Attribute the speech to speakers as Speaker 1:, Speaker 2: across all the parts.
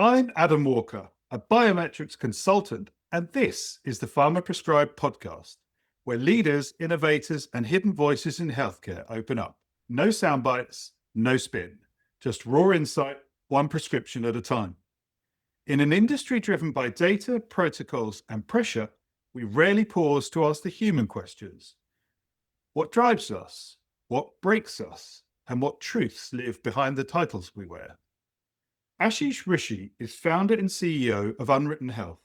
Speaker 1: I'm Adam Walker, a biometrics consultant, and this is the Pharma Prescribed podcast, where leaders, innovators, and hidden voices in healthcare open up. No sound bites, no spin, just raw insight, one prescription at a time. In an industry driven by data, protocols, and pressure, we rarely pause to ask the human questions. What drives us? What breaks us? And what truths live behind the titles we wear? Ashish Rishi is founder and CEO of Unwritten Health,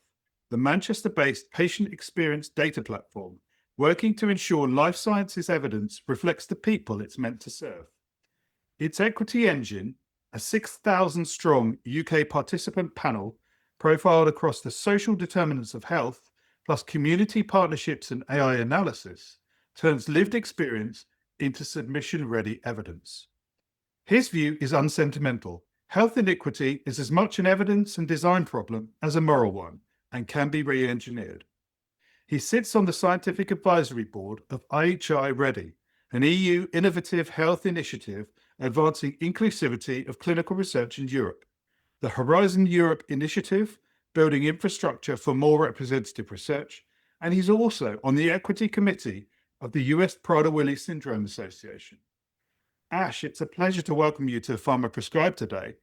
Speaker 1: the Manchester-based patient experience data platform, working to ensure life sciences evidence reflects the people it's meant to serve. Its equity engine, a 6,000-strong UK participant panel profiled across the social determinants of health, plus community partnerships and AI analysis, turns lived experience into submission-ready evidence. His view is unsentimental. Health inequity is as much an evidence and design problem as a moral one and can be re-engineered. He sits on the scientific advisory board of IHI Ready, an EU innovative health initiative advancing inclusivity of clinical research in Europe, the Horizon Europe initiative, building infrastructure for more representative research, and he's also on the equity committee of the US Prader-Willi Syndrome Association. Ash, it's a pleasure to welcome you to Pharma Prescribed today.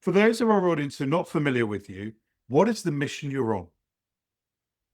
Speaker 1: For those of our audience who are not familiar with you, what is the mission you're on?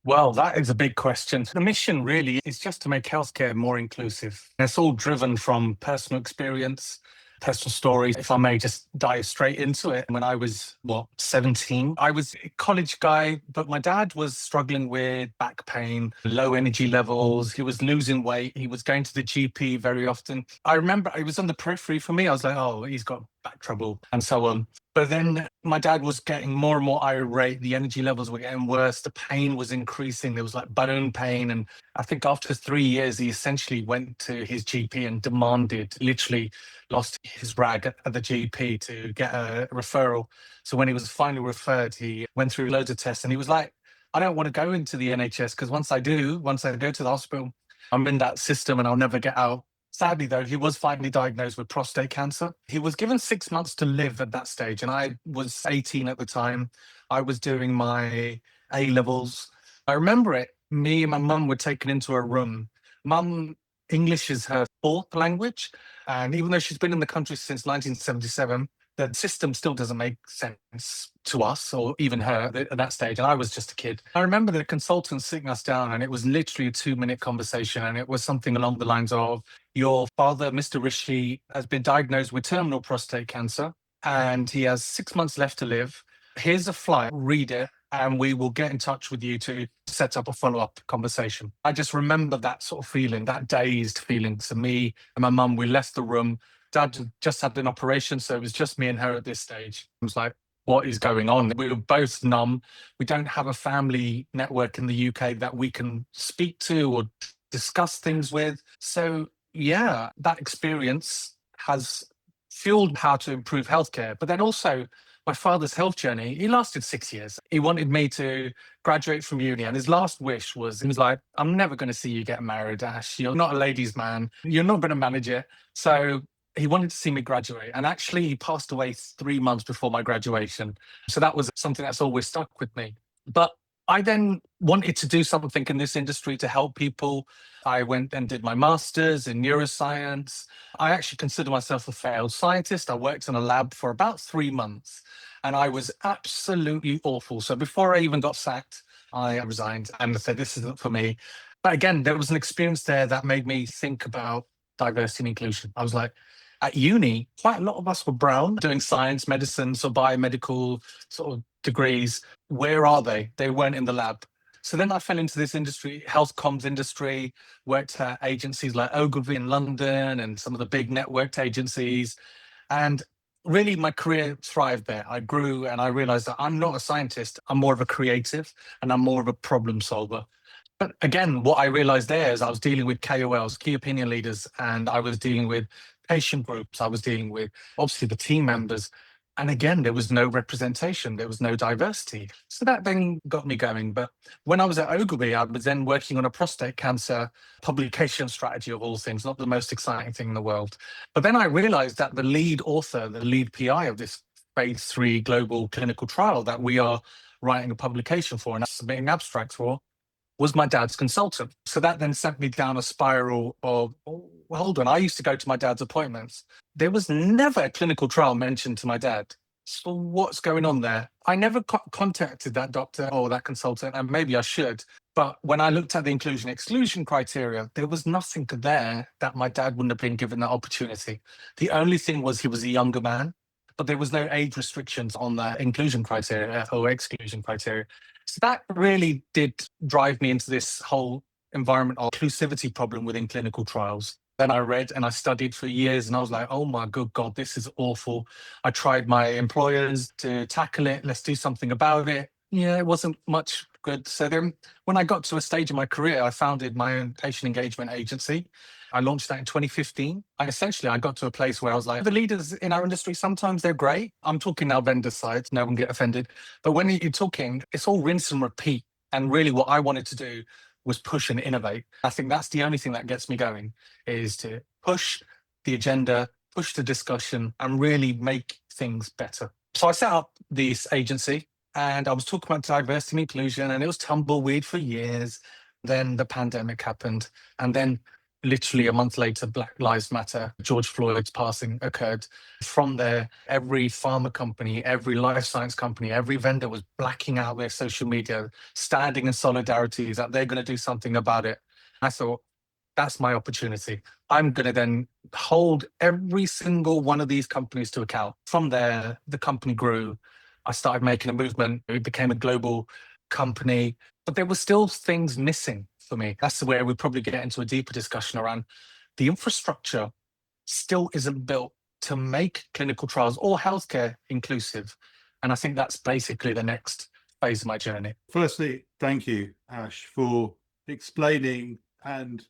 Speaker 2: Well, that is a big question. The mission really is just to make healthcare more inclusive. It's all driven from personal experience, personal stories. If I may just dive straight into it. When I was, 17, I was a college guy, but my dad was struggling with back pain, low energy levels. He was losing weight. He was going to the GP very often. I remember it was on the periphery for me. I was like, oh, he's got back trouble and so on. But then my dad was getting more and more irate. The energy levels were getting worse. The pain was increasing. There was like bone pain. And I think after 3 years, he essentially went to his GP and demanded, literally lost his rag at the GP to get a referral. So when he was finally referred, he went through loads of tests and he was like, I don't want to go into the NHS because once I go to the hospital, I'm in that system and I'll never get out. Sadly, though, he was finally diagnosed with prostate cancer. He was given 6 months to live at that stage, and I was 18 at the time. I was doing my A-levels. I remember it. Me and my mum were taken into a room. Mum, English is her fourth language, and even though she's been in the country since 1977, the system still doesn't make sense to us or even her at that stage. And I was just a kid. I remember the consultant sitting us down and it was literally a 2-minute conversation. And it was something along the lines of, your father, Mr. Rishi, has been diagnosed with terminal prostate cancer and he has 6 months left to live. Here's a flyer, read it, and we will get in touch with you to set up a follow-up conversation. I just remember that sort of feeling, that dazed feeling. So me and my mum, we left the room. Dad just had an operation, so it was just me and her at this stage. I was like, what is going on? We were both numb. We don't have a family network in the UK that we can speak to or discuss things with. So yeah, that experience has fueled how to improve healthcare. But then also my father's health journey, he lasted 6 years. He wanted me to graduate from uni. And his last wish was, he was like, I'm never going to see you get married, Ash. You're not a ladies' man. You're not going to manage it. So he wanted to see me graduate. And actually, he passed away 3 months before my graduation. So that was something that's always stuck with me. But I then wanted to do something in this industry to help people. I went and did my master's in neuroscience. I actually consider myself a failed scientist. I worked in a lab for about 3 months and I was absolutely awful. So before I even got sacked, I resigned and said, this isn't for me. But again, there was an experience there that made me think about diversity and inclusion. I was like, at uni, quite a lot of us were brown, doing science, medicine, so biomedical sort of degrees. Where are they? They weren't in the lab. So then I fell into this industry, health comms industry, worked at agencies like Ogilvy in London and some of the big networked agencies. And really my career thrived there. I grew and I realized that I'm not a scientist. I'm more of a creative and I'm more of a problem solver. But again, what I realized there is I was dealing with KOLs, key opinion leaders, and I was dealing with patient groups. I was dealing with obviously the team members. And again, there was no representation. There was no diversity. So that then got me going. But when I was at Ogilvy, I was then working on a prostate cancer publication strategy of all things, not the most exciting thing in the world. But then I realized that the lead author, the lead PI of this phase 3 global clinical trial that we are writing a publication for and submitting abstracts for, was my dad's consultant. So that then sent me down a spiral of, oh, well, hold on, I used to go to my dad's appointments. There was never a clinical trial mentioned to my dad. So what's going on there? I never contacted that doctor or that consultant, and maybe I should. But when I looked at the inclusion-exclusion criteria, there was nothing there that my dad wouldn't have been given that opportunity. The only thing was he was a younger man, but there was no age restrictions on that inclusion criteria or exclusion criteria. So that really did drive me into this whole environment of inclusivity problem within clinical trials. Then I read and I studied for years and I was like, oh my good God, this is awful. I tried my employers to tackle it. Let's do something about it. Yeah, it wasn't much good. So then when I got to a stage in my career, I founded my own patient engagement agency. I launched that in 2015. I got to a place where I was like, the leaders in our industry, sometimes they're great. I'm talking now vendor side, no one get offended. But when you're talking, it's all rinse and repeat. And really what I wanted to do was push and innovate. I think that's the only thing that gets me going, is to push the agenda, push the discussion, and really make things better. So I set up this agency and I was talking about diversity and inclusion, and it was tumbleweed for years. Then the pandemic happened, and then literally a month later, Black Lives Matter, George Floyd's passing occurred. From there, every pharma company, every life science company, every vendor was blacking out their social media, standing in solidarity that they're going to do something about it. I thought, that's my opportunity. I'm going to then hold every single one of these companies to account. From there, the company grew. I started making a movement. It became a global company, but there were still things missing for me. That's where we probably get into a deeper discussion around the infrastructure still isn't built to make clinical trials or healthcare inclusive. And I think that's basically the next phase of my journey.
Speaker 1: Firstly, thank you, Ash, for explaining and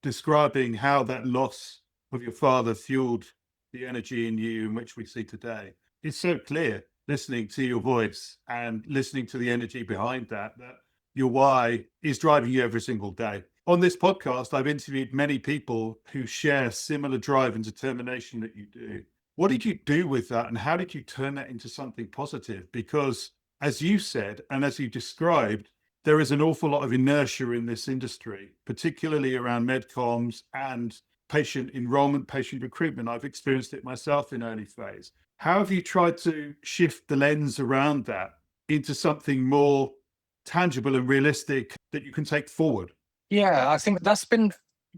Speaker 1: describing how that loss of your father fueled the energy in you in which we see today. It's so clear listening to your voice and listening to the energy behind that your why is driving you every single day. On this podcast, I've interviewed many people who share similar drive and determination that you do. What did you do with that, and how did you turn that into something positive? Because as you said, and as you described, there is an awful lot of inertia in this industry, particularly around medcoms and patient enrollment, patient recruitment. I've experienced it myself in early phase. How have you tried to shift the lens around that into something more tangible and realistic that you can take forward?
Speaker 2: Yeah, I think that's been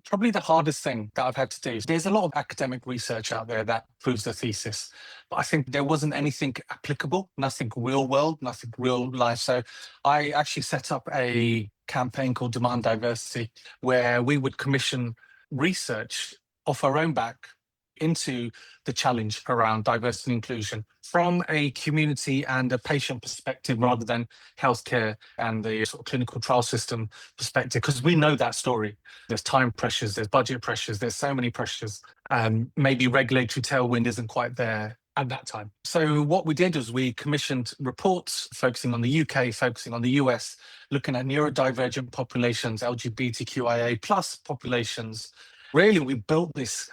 Speaker 2: probably the hardest thing that I've had to do. There's a lot of academic research out there that proves the thesis, but I think there wasn't anything applicable, nothing real world, nothing real life. So I actually set up a campaign called Demand Diversity, where we would commission research off our own back into the challenge around diversity and inclusion from a community and a patient perspective rather than healthcare and the sort of clinical trial system perspective, because we know that story. There's time pressures, there's budget pressures, there's so many pressures. Maybe regulatory tailwind isn't quite there at that time. So what we did was we commissioned reports focusing on the UK, focusing on the US, looking at neurodivergent populations, LGBTQIA plus populations. Really, we built this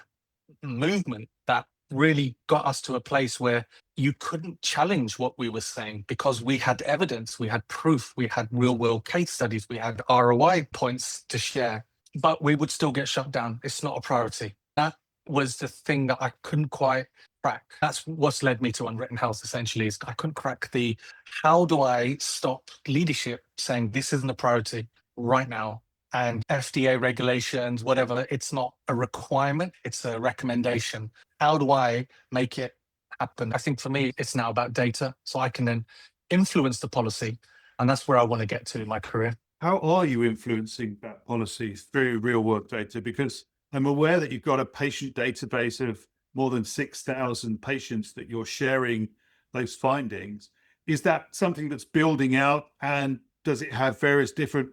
Speaker 2: movement that really got us to a place where you couldn't challenge what we were saying because we had evidence, we had proof, we had real world case studies, we had ROI points to share, but we would still get shut down. It's not a priority. That was the thing that I couldn't quite crack. That's what's led me to Unwritten Health, essentially, is I couldn't crack the, how do I stop leadership saying this isn't a priority right now? And FDA regulations, whatever, it's not a requirement, it's a recommendation. How do I make it happen? I think for me, it's now about data, so I can then influence the policy. And that's where I want to get to in my career.
Speaker 1: How are you influencing that policy through real world data? Because I'm aware that you've got a patient database of more than 6,000 patients that you're sharing those findings. Is that something that's building out, and does it have various different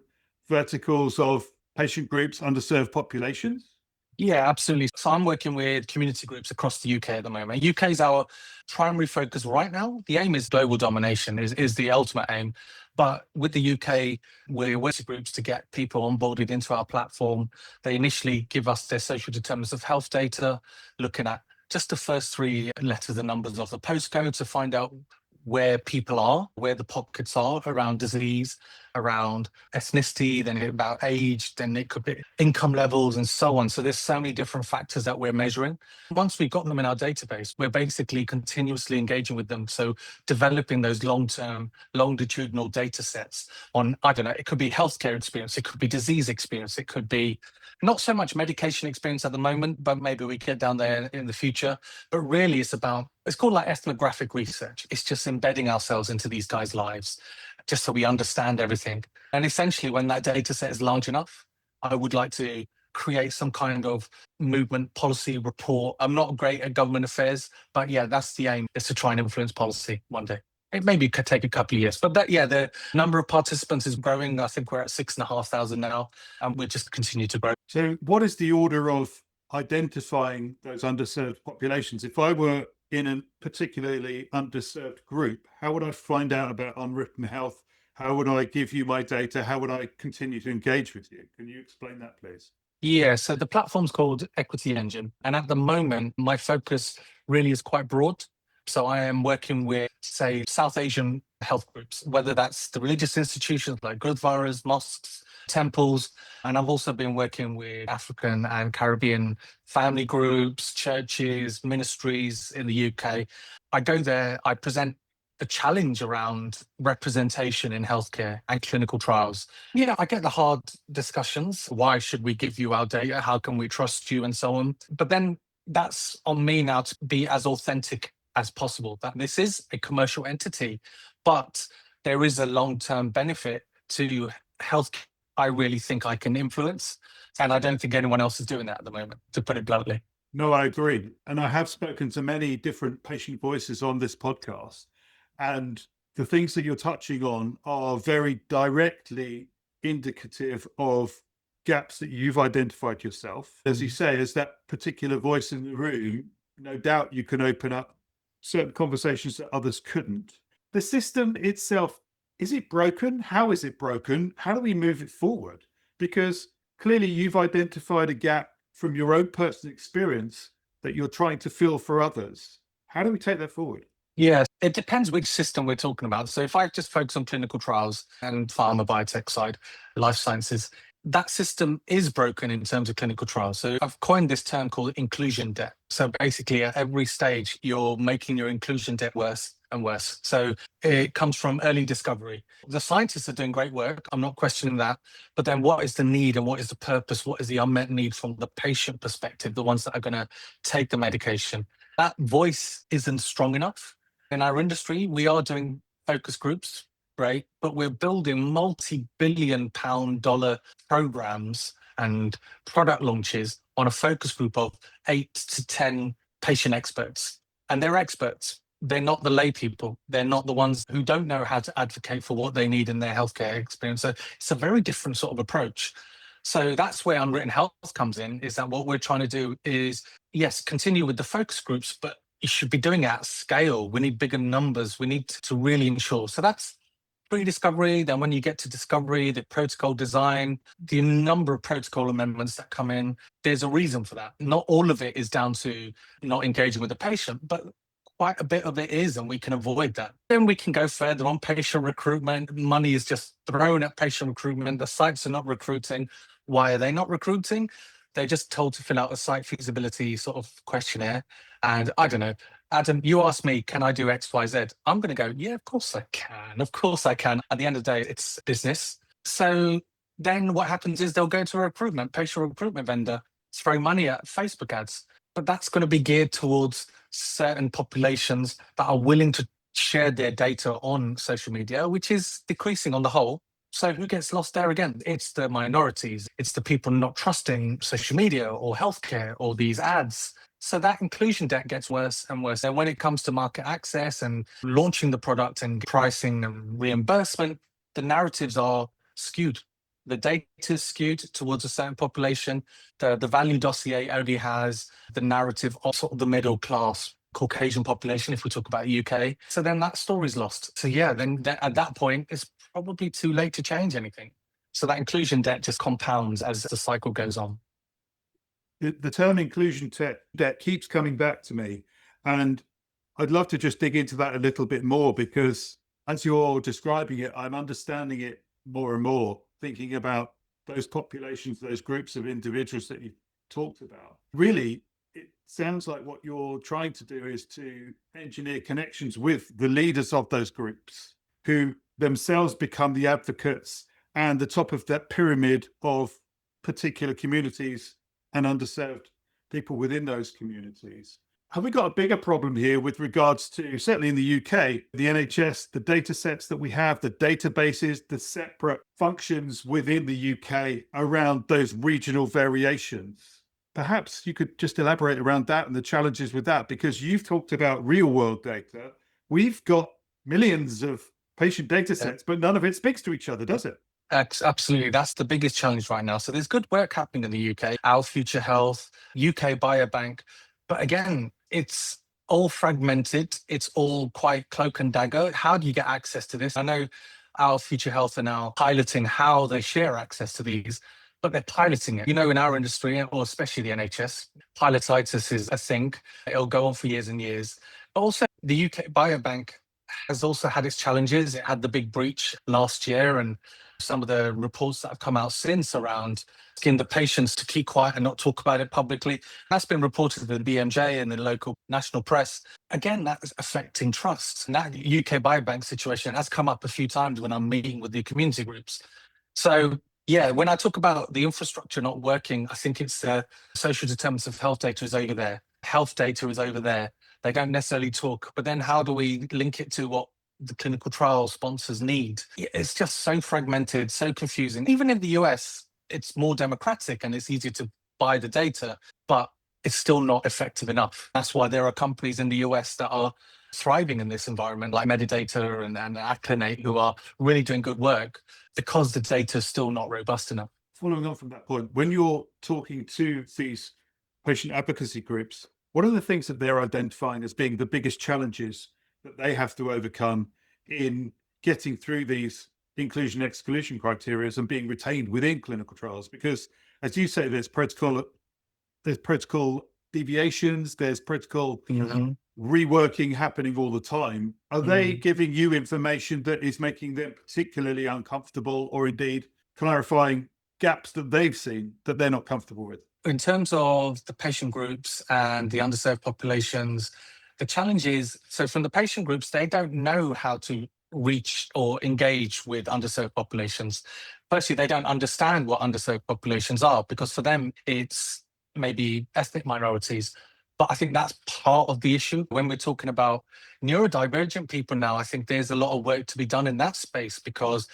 Speaker 1: verticals of patient groups, underserved populations?
Speaker 2: Yeah, absolutely. So I'm working with community groups across the UK at the moment. UK is our primary focus right now. The aim is global domination, is the ultimate aim. But with the UK, we're working groups to get people onboarded into our platform. They initially give us their social determinants of health data, looking at just the first three letters and numbers of the postcode to find out where people are, where the pockets are around disease, around ethnicity, then about age, then it could be income levels and so on. So there's so many different factors that we're measuring. Once we've got them in our database, we're basically continuously engaging with them. So developing those long-term, longitudinal data sets on, I don't know, it could be healthcare experience, it could be disease experience, it could be not so much medication experience at the moment, but maybe we get down there in the future. But really it's called like ethnographic research. It's just embedding ourselves into these guys' lives, just so we understand everything. And essentially when that data set is large enough, I would like to create some kind of movement policy report. I'm not great at government affairs, but yeah, that's the aim, is to try and influence policy one day. It maybe could take a couple of years, but the number of participants is growing. I think we're at 6,500 now, and we just continue to grow.
Speaker 1: So what is the order of identifying those underserved populations? If I were in a particularly underserved group, how would I find out about Unwritten Health? How would I give you my data? How would I continue to engage with you? Can you explain that, please?
Speaker 2: Yeah, so the platform's called Equity Engine. And at the moment, my focus really is quite broad. So I am working with, say, South Asian health groups, whether that's the religious institutions like gurdwaras, mosques, temples. And I've also been working with African and Caribbean family groups, churches, ministries in the UK. I go there, I present the challenge around representation in healthcare and clinical trials. Yeah, I get the hard discussions. Why should we give you our data? How can we trust you? And so on. But then that's on me now to be as authentic as possible, that this is a commercial entity, but there is a long-term benefit to health I really think I can influence. And I don't think anyone else is doing that at the moment, to put it bluntly.
Speaker 1: No, I agree. And I have spoken to many different patient voices on this podcast. And the things that you're touching on are very directly indicative of gaps that you've identified yourself. As you say, as that particular voice in the room, no doubt you can open up certain conversations that others couldn't. The system itself, is it broken? How is it broken? How do we move it forward? Because clearly you've identified a gap from your own personal experience that you're trying to fill for others. How do we take that forward?
Speaker 2: Yeah, it depends which system we're talking about. So if I just focus on clinical trials and pharma biotech side, life sciences, that system is broken in terms of clinical trials. So I've coined this term called inclusion debt. So basically at every stage, you're making your inclusion debt worse and worse. So it comes from early discovery. The scientists are doing great work. I'm not questioning that. But then what is the need and what is the purpose? What is the unmet need from the patient perspective, the ones that are going to take the medication? That voice isn't strong enough. In our industry, we are doing focus groups, right? But we're building multi-billion-pound-dollar programs and product launches on a focus group of 8 to 10 patient experts. And they're experts. They're not the lay people. They're not the ones who don't know how to advocate for what they need in their healthcare experience. So it's a very different sort of approach. So that's where Unwritten Health comes in, is that what we're trying to do is, yes, continue with the focus groups, but you should be doing it at scale. We need bigger numbers. We need to really ensure. So that's pre-discovery. Then when you get to discovery, the protocol design, the number of protocol amendments that come in, there's a reason for that. Not all of it is down to not engaging with the patient, but quite a bit of it is, and we can avoid that. Then we can go further on patient recruitment. Money is just thrown at patient recruitment. The sites are not recruiting. Why are they not recruiting? They're just told to fill out a site feasibility sort of questionnaire. And I don't know, Adam, you asked me, can I do X, Y, Z? I'm going to go, yeah, of course I can. Of course I can. At the end of the day, it's business. So then what happens is they'll go to a patient recruitment vendor, throw money at Facebook ads. But that's going to be geared towards certain populations that are willing to share their data on social media, which is decreasing on the whole. So who gets lost there again? It's the minorities. It's the people not trusting social media or healthcare or these ads. So that inclusion debt gets worse and worse. And when it comes to market access and launching the product and pricing and reimbursement, the narratives are skewed. The data is skewed towards a certain population. The value dossier only has the narrative of sort of the middle class Caucasian population, if we talk about the UK. So then that story's lost. So yeah, then at that point, it's probably too late to change anything. So that inclusion debt just compounds as the cycle goes on.
Speaker 1: The term inclusion debt keeps coming back to me. And I'd love to just dig into that a little bit more, because as you're describing it, I'm understanding it more and more, thinking about those populations, those groups of individuals that you talked about. Really, it sounds like what you're trying to do is to engineer connections with the leaders of those groups, who themselves become the advocates and the top of that pyramid of particular communities and underserved people within those communities. Have we got a bigger problem here with regards to, certainly in the UK, the NHS, the data sets that we have, the databases, the separate functions within the UK around those regional variations? Perhaps you could just elaborate around that and the challenges with that, because you've talked about real world data. We've got millions of patient data sets, but none of it speaks to each other, does it?
Speaker 2: Absolutely. That's the biggest challenge right now. So there's good work happening in the UK, Our Future Health, UK Biobank. But again, it's all fragmented. It's all quite cloak and dagger. How do you get access to this? I know Our Future Health are now piloting how they share access to these, but they're piloting it. You know, in our industry, or especially the NHS, pilotitis is a thing. It'll go on for years and years. But also the UK Biobank has also had its challenges. It had the big breach last year, and some of the reports that have come out since around asking the patients to keep quiet and not talk about it publicly. That's been reported to the BMJ and the local national press. Again, that is affecting trust. And that UK Biobank situation has come up a few times when I'm meeting with the community groups. So yeah, when I talk about the infrastructure not working, I think it's social determinants of health data is over there. Health data is over there. They don't necessarily talk. But then how do we link it to what the clinical trial sponsors need? It's just so fragmented, so confusing. Even in the US, it's more democratic and it's easier to buy the data, but it's still not effective enough. That's why there are companies in the US that are thriving in this environment, like Medidata and Acclinate, who are really doing good work, because the data is still not robust enough.
Speaker 1: Following on from that point, when you're talking to these patient advocacy groups, what are the things that they're identifying as being the biggest challenges that they have to overcome in getting through these inclusion-exclusion criteria and being retained within clinical trials? Because, as you say, there's protocol deviations, there's protocol reworking happening all the time. Are they giving you information that is making them particularly uncomfortable, or indeed clarifying gaps that they've seen that they're not comfortable with?
Speaker 2: In terms of the patient groups and the underserved populations, the challenge is, so from the patient groups, they don't know how to reach or engage with underserved populations. Firstly, they don't understand what underserved populations are, because for them, it's maybe ethnic minorities. But I think that's part of the issue. When we're talking about neurodivergent people now, I think there's a lot of work to be done in that space, because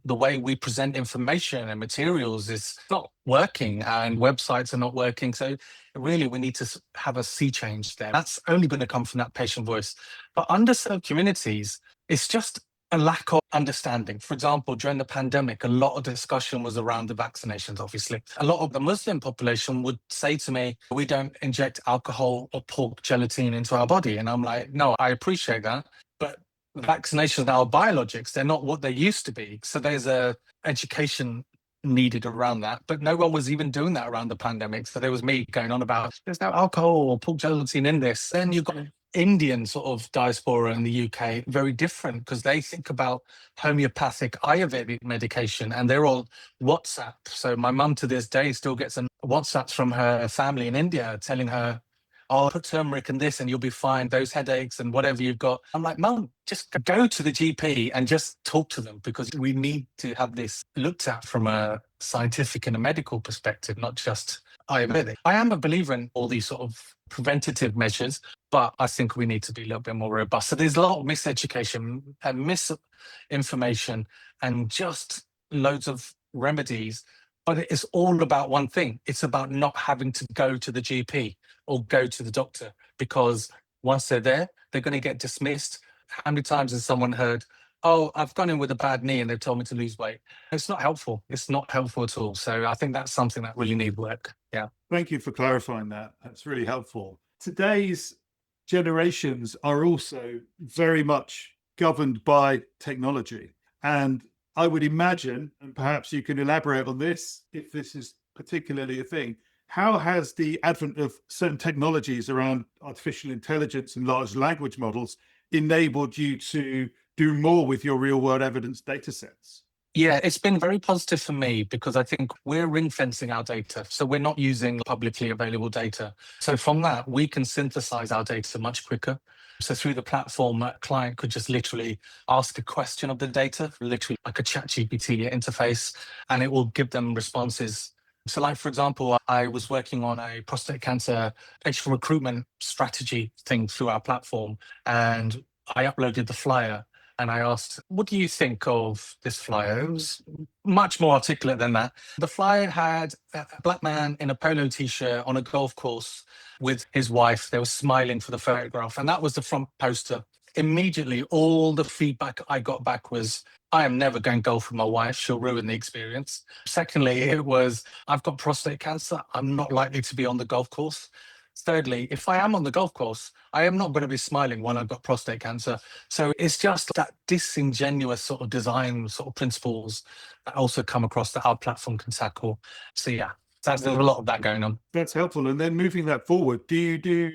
Speaker 2: the way we present information and materials is not working, and websites are not working. So really, we need to have a sea change there. That's only going to come from that patient voice. But underserved communities, it's just a lack of understanding. For example, during the pandemic, a lot of discussion was around the vaccinations, obviously. A lot of the Muslim population would say to me, we don't inject alcohol or pork gelatin into our body. And I'm like, no, I appreciate that, but vaccinations now are biologics. They're not what they used to be. So there's a education needed around that. But no one was even doing that around the pandemic. So there was me going on about there's no alcohol or pork gelatin in this. Then you've got Indian sort of diaspora in the UK, very different, because they think about homeopathic Ayurvedic medication and they're all WhatsApp. So my mum to this day still gets some WhatsApps from her family in India telling her, oh, put turmeric in this and you'll be fine, those headaches and whatever you've got. I'm like, Mum, just go to the GP and just talk to them, because we need to have this looked at from a scientific and a medical perspective, not just Ayurvedic. I am a believer in all these sort of preventative measures, but I think we need to be a little bit more robust. So there's a lot of miseducation and misinformation and just loads of remedies. But it's all about one thing. It's about not having to go to the GP or go to the doctor, because once they're there, they're going to get dismissed. How many times has someone heard, oh, I've gone in with a bad knee and they've told me to lose weight? It's not helpful. It's not helpful at all. So I think that's something that really needs work. Yeah.
Speaker 1: Thank you for clarifying that. That's really helpful. Today's generations are also very much governed by technology. And I would imagine, and perhaps you can elaborate on this, if this is particularly a thing, How has the advent of certain technologies around artificial intelligence and large language models enabled you to do more with your real world evidence data sets?
Speaker 2: Yeah, it's been very positive for me because I think we're ring fencing our data. So we're not using publicly available data. So from that, we can synthesize our data much quicker. So through the platform, a client could just literally ask a question of the data, literally like a chat GPT interface, and it will give them responses. So like, for example, I was working on a prostate cancer patient recruitment strategy thing through our platform, and I uploaded the flyer. And I asked, what do you think of this flyer? It was much more articulate than that. The flyer had a black man in a polo t-shirt on a golf course with his wife. They were smiling for the photograph. And that was the front poster. Immediately, all the feedback I got back was, I am never going golf with my wife. She'll ruin the experience. Secondly, it was, I've got prostate cancer. I'm not likely to be on the golf course. Thirdly, if I am on the golf course, I am not going to be smiling while I've got prostate cancer. So it's just that disingenuous sort of design sort of principles that also come across that our platform can tackle. So yeah, there's a lot of that going on.
Speaker 1: That's helpful. And then moving that forward, do you do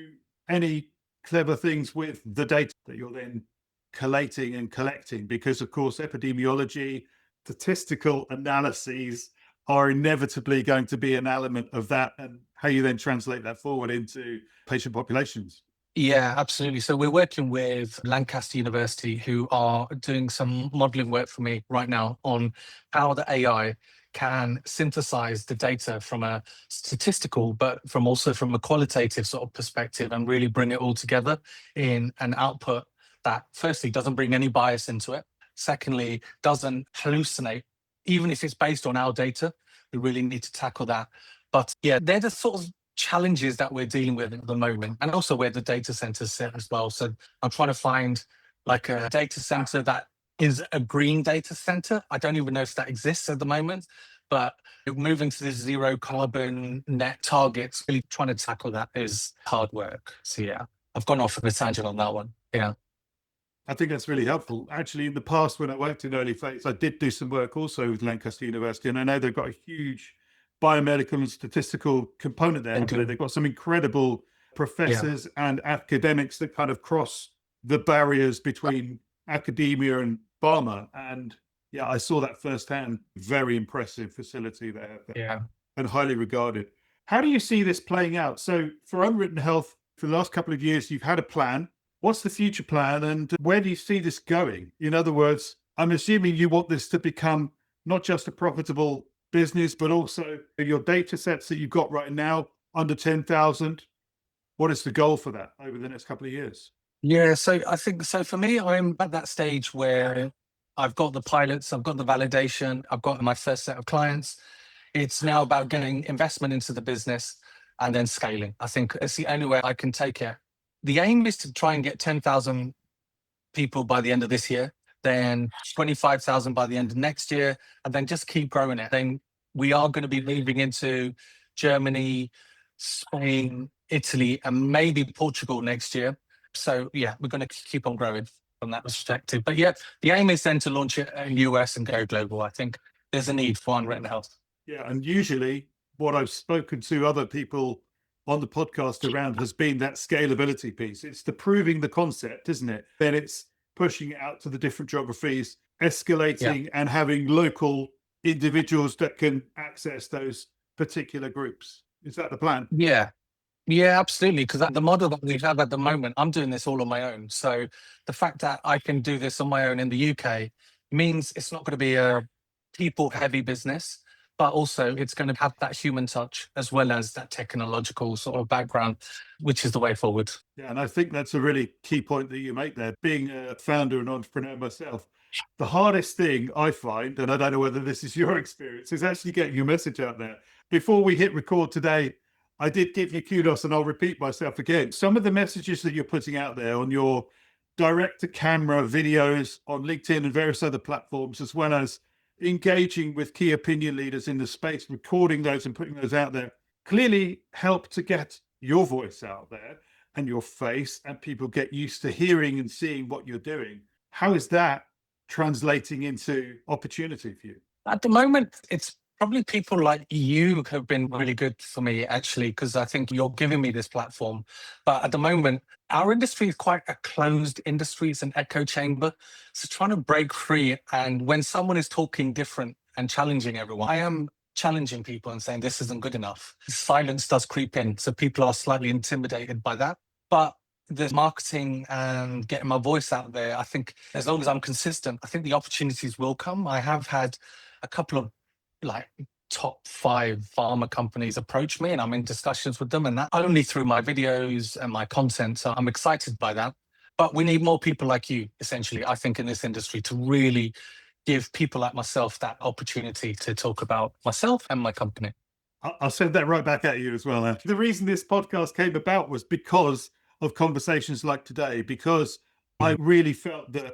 Speaker 1: any clever things with the data that you're then collating and collecting? Because, of course, epidemiology, statistical analyses are inevitably going to be an element of that, and how you then translate that forward into patient populations.
Speaker 2: Yeah, absolutely. So we're working with Lancaster University, who are doing some modeling work for me right now on how the AI can synthesize the data from a statistical, but from a qualitative sort of perspective, and really bring it all together in an output that firstly doesn't bring any bias into it. Secondly, doesn't hallucinate, even if it's based on our data. We really need to tackle that. But yeah, they're the sort of challenges that we're dealing with at the moment, and also where the data centers sit as well. So I'm trying to find like a data center that is a green data center. I don't even know if that exists at the moment, but moving to this zero carbon net targets, really trying to tackle that is hard work. So yeah, I've gone off of a tangent on that one. Yeah.
Speaker 1: I think that's really helpful. Actually, in the past, when I worked in early phase, I did do some work also with Lancaster University, and I know they've got a huge biomedical and statistical component there. They've got some incredible professors and academics that kind of cross the barriers between academia and pharma. And yeah, I saw that firsthand. Very impressive facility there.
Speaker 2: Yeah.
Speaker 1: And highly regarded. How do you see this playing out? So for Unwritten Health, for the last couple of years, you've had a plan. What's the future plan, and where do you see this going? In other words, I'm assuming you want this to become not just a profitable business, but also your data sets that you've got right now under 10,000. What is the goal for that over the next couple of years?
Speaker 2: Yeah, so I think so for me, I'm at that stage where I've got the pilots, I've got the validation, I've got my first set of clients. It's now about getting investment into the business and then scaling. I think it's the only way I can take it. The aim is to try and get 10,000 people by the end of this year, then 25,000 by the end of next year, and then just keep growing it. Then we are going to be moving into Germany, Spain, Italy, and maybe Portugal next year. So yeah, we're going to keep on growing from that perspective. But yeah, the aim is then to launch it in US and go global. I think there's a need for Unwritten Health.
Speaker 1: Yeah, and usually what I've spoken to other people on the podcast around has been that scalability piece. It's the proving the concept, isn't it? Then it's pushing it out to the different geographies, escalating, and having local individuals that can access those particular groups. Is that the plan?
Speaker 2: Yeah. Yeah, absolutely. Because the model that we have at the moment, I'm doing this all on my own. So the fact that I can do this on my own in the UK means it's not going to be a people heavy business, but also it's going to have that human touch as well as that technological sort of background, which is the way forward.
Speaker 1: Yeah, and I think that's a really key point that you make there. Being a founder and entrepreneur myself, the hardest thing I find, and I don't know whether this is your experience, is actually getting your message out there. Before we hit record today, I did give you kudos, and I'll repeat myself again. Some of the messages that you're putting out there on your direct to camera videos on LinkedIn and various other platforms, as well as engaging with key opinion leaders in the space, recording those and putting those out there, clearly help to get your voice out there and your face, and people get used to hearing and seeing what you're doing. How is that translating into opportunity for you?
Speaker 2: At the moment, it's Probably people like you have been really good for me, actually, because I think you're giving me this platform. But at the moment, our industry is quite a closed industry. It's an echo chamber. So trying to break free. And when someone is talking different and challenging everyone, I am challenging people and saying this isn't good enough. Silence does creep in. So people are slightly intimidated by that. But the marketing and getting my voice out there, I think as long as I'm consistent, I think the opportunities will come. I have had a couple of like top 5 pharma companies approach me and I'm in discussions with them, and that only through my videos and my content. So I'm excited by that. But we need more people like you, essentially, I think, in this industry to really give people like myself that opportunity to talk about myself and my company.
Speaker 1: I'll send that right back at you as well. The reason this podcast came about was because of conversations like today, because I really felt that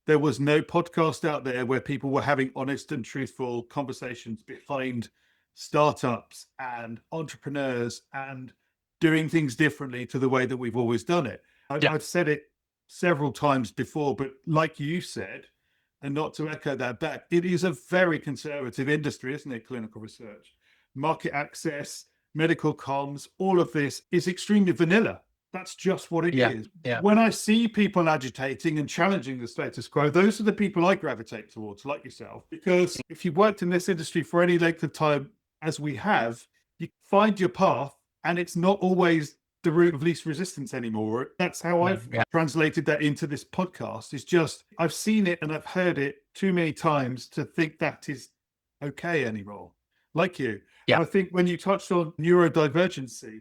Speaker 1: there was no podcast out there where people were having honest and truthful conversations behind startups and entrepreneurs and doing things differently to the way that we've always done it. I've said it several times before, but like you said, and not to echo that back, it is a very conservative industry, isn't it? Clinical research, market access, medical comms, all of this is extremely vanilla. That's just what it is.
Speaker 2: Yeah.
Speaker 1: When I see people agitating and challenging the status quo, those are the people I gravitate towards, like yourself. Because if you've worked in this industry for any length of time, as we have, you find your path, and it's not always the route of least resistance anymore. That's how I've translated that into this podcast. It's just, I've seen it and I've heard it too many times to think that is okay anymore. Like you.
Speaker 2: Yeah.
Speaker 1: I think when you touched on neurodivergency,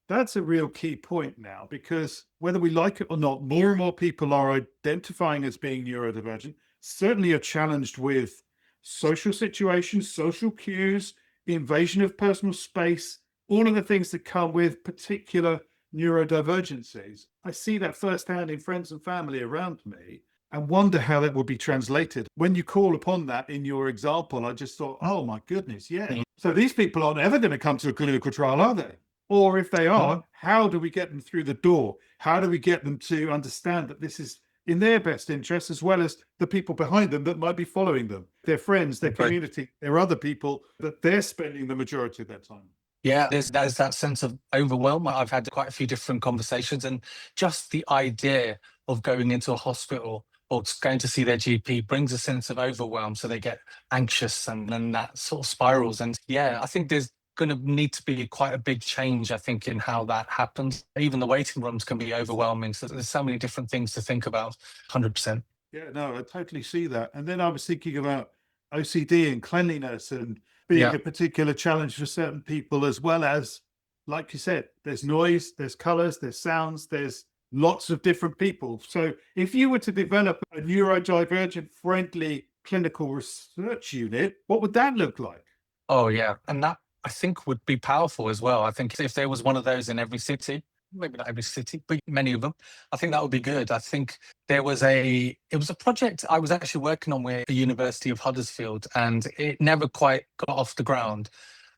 Speaker 1: that's a real key point now, because whether we like it or not, more and more people are identifying as being neurodivergent, certainly are challenged with social situations, social cues, invasion of personal space, all of the things that come with particular neurodivergencies. I see that firsthand in friends and family around me and wonder how that will be translated. When you call upon that in your example, I just thought, oh my goodness, yeah. So these people aren't ever going to come to a clinical trial, are they? Or if they are, how do we get them through the door? How do we get them to understand that this is in their best interest, as well as the people behind them that might be following them, their friends, their community, their other people that they're spending the majority of their time?
Speaker 2: Yeah, there's that sense of overwhelm. I've had quite a few different conversations, and just the idea of going into a hospital or going to see their GP brings a sense of overwhelm. So they get anxious and then that sort of spirals. And yeah, I think there's going to need to be quite a big change, I think, in how that happens. Even the waiting rooms can be overwhelming. So there's so many different things to think about. 100%.
Speaker 1: Yeah, no, I totally see that. And then I was thinking about OCD and cleanliness and being a particular challenge for certain people, as well as, like you said, there's noise, there's colors, there's sounds, there's lots of different people. So if you were to develop a neurodivergent-friendly clinical research unit, what would that look like?
Speaker 2: Oh, yeah. And that, I think, would be powerful as well. I think if there was one of those in every city, maybe not every city, but many of them, I think that would be good. I think it was a project I was actually working on with the University of Huddersfield, and it never quite got off the ground,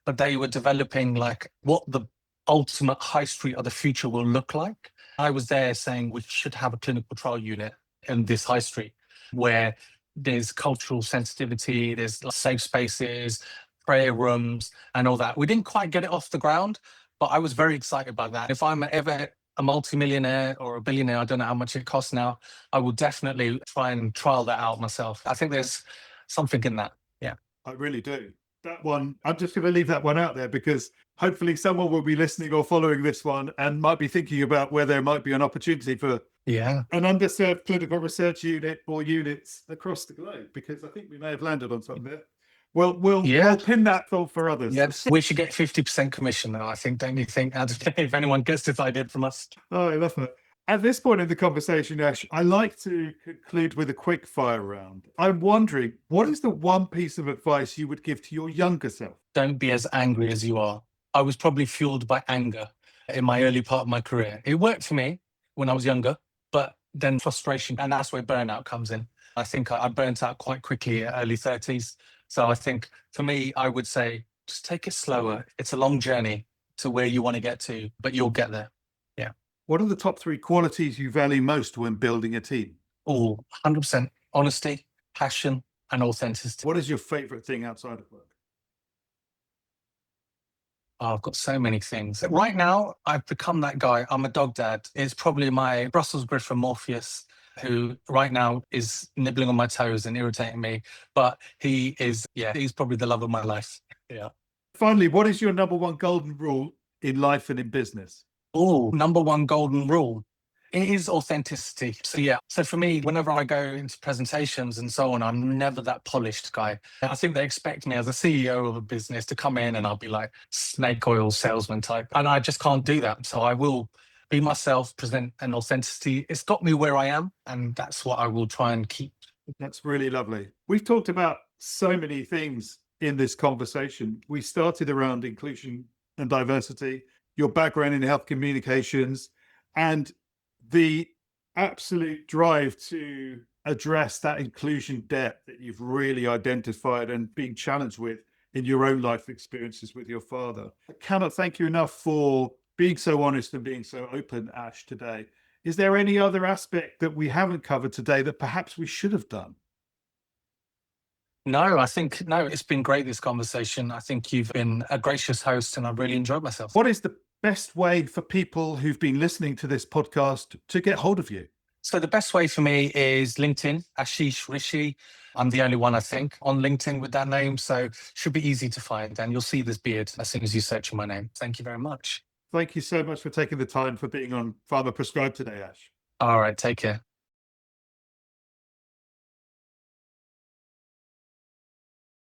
Speaker 2: but they were developing like what the ultimate high street of the future will look like. I was there saying we should have a clinical trial unit in this high street where there's cultural sensitivity, there's safe spaces, prayer rooms and all that. We didn't quite get it off the ground, but I was very excited about that. If I'm ever a multimillionaire or a billionaire, I don't know how much it costs now, I will definitely try and trial that out myself. I think there's something in that. Yeah.
Speaker 1: I really do. That one, I'm just going to leave that one out there, because hopefully someone will be listening or following this one and might be thinking about where there might be an opportunity for an underserved clinical research unit or units across the globe, because I think we may have landed on something there. Well, we'll pin that thought for others.
Speaker 2: Yes, we should get 50% commission now, I think, don't you think? If anyone gets this idea from us.
Speaker 1: Oh, I love that. At this point in the conversation, Ash, I like to conclude with a quick fire round. I'm wondering, what is the one piece of advice you would give to your younger self?
Speaker 2: Don't be as angry as you are. I was probably fueled by anger in my early part of my career. It worked for me when I was younger, but then frustration, and that's where burnout comes in. I think I burnt out quite quickly at early 30s. So I think for me, I would say, just take it slower. It's a long journey to where you want to get to, but you'll get there. Yeah.
Speaker 1: What are the top 3 qualities you value most when building a team?
Speaker 2: All 100% honesty, passion, and authenticity.
Speaker 1: What is your favorite thing outside of work?
Speaker 2: Oh, I've got so many things. Right now, I've become that guy. I'm a dog dad. It's probably my Brussels Griffon Morpheus, who right now is nibbling on my toes and irritating me. But he is, yeah, he's probably the love of my life. Yeah.
Speaker 1: Finally, what is your number one golden rule in life and in business?
Speaker 2: Oh, number one golden rule. It is authenticity. So yeah. So for me, whenever I go into presentations and so on, I'm never that polished guy. I think they expect me as a CEO of a business to come in and I'll be like snake oil salesman type. And I just can't do that. So I will be myself, present an authenticity. It's got me where I am. And that's what I will try and keep.
Speaker 1: That's really lovely. We've talked about so many things in this conversation. We started around inclusion and diversity, your background in health communications, and the absolute drive to address that inclusion debt that you've really identified and been challenged with in your own life experiences with your father. I cannot thank you enough for being so honest and being so open, Ash, today. Is there any other aspect that we haven't covered today that perhaps we should have done?
Speaker 2: No, it's been great, this conversation. I think you've been a gracious host and I've really enjoyed myself.
Speaker 1: What is the best way for people who've been listening to this podcast to get hold of you?
Speaker 2: So the best way for me is LinkedIn, Ashish Rishi. I'm the only one, I think, on LinkedIn with that name. So should be easy to find. And you'll see this beard as soon as you search for my name. Thank you very much.
Speaker 1: Thank you so much for taking the time for being on Pharma Prescribed today, Ash.
Speaker 2: All right, take care.